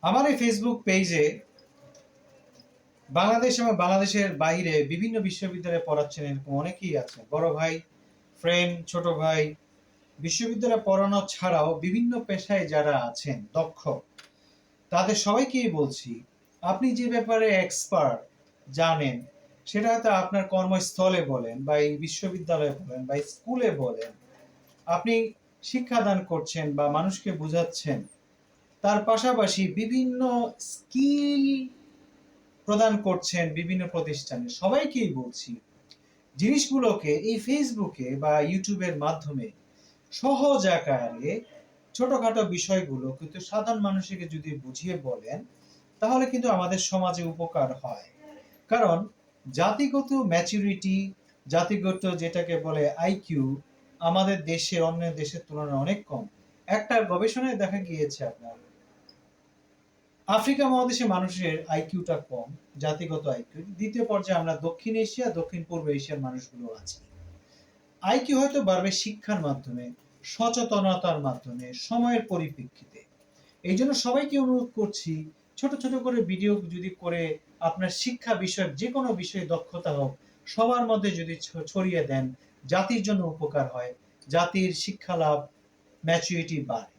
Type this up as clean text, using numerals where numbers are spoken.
আমার এই ফেসবুক পেজে বাংলাদেশ এবং বাংলাদেশের বাইরে বিভিন্ন বিশ্ববিদ্যালয়ে পড়াচ্ছেন এরকম অনেকেই আছে। বড় ভাই, ফ্রেন্ড, ছোট ভাই, বিশ্ববিদ্যালয়ে পড়ানো ছাড়াও বিভিন্ন পেশায় যারা আছেন দক্ষ, তাদের সবাইকেই বলছি, আপনি যে ব্যাপারে এক্সপার্ট জানেন, সেটা হয়তো আপনার কর্মস্থলে বলেন বা এই বিশ্ববিদ্যালয়ে বলেন বা স্কুলে বলেন, আপনি শিক্ষাদান করছেন বা মানুষকে বোঝাচ্ছেন, তার পাশাপাশি বিভিন্ন স্কিল প্রদান করছেন বিভিন্ন প্রতিষ্ঠানে। সবাইকেই বলছি, জিনিসগুলোকে এই ফেসবুকে বা ইউটিউবের মাধ্যমে সহজ আকারে ছোটখাটো বিষয়গুলো কিন্তু সাধারণ মানুষকে যদি বুঝিয়ে বলেন, তাহলে কিন্তু আমাদের সমাজে উপকার হয়। কারণ জাতিগত ম্যাচুরিটি, জাতিগত যেটাকে বলে আইকিউ, আমাদের দেশে অন্য দেশের তুলনায় অনেক কম। একটা গবেষণায় দেখা গিয়েছে আপনার আফ্রিকা মহাদেশে মানুষের আইকিউটা কম, জাতিগত আইকিউ। দ্বিতীয় পর্যায়ে আমরা দক্ষিণ এশিয়া, দক্ষিণ পূর্ব এশিয়ার মানুষগুলো আছি। আইকিউ হয়তো বাড়বে শিক্ষার মাধ্যমে, সচেতনতার মাধ্যমে, সময়ের পরিপ্রেক্ষিতে। এই জন্য সবাইকে অনুরোধ করছি, ছোট ছোট করে ভিডিও যদি করে আপনার শিক্ষা বিষয়ক যে কোনো বিষয়ে দক্ষতা হোক, সবার মধ্যে যদি ছড়িয়ে দেন, জাতির জন্য উপকার হয়, জাতির শিক্ষা লাভ, ম্যাচুরিটি বাড়ে।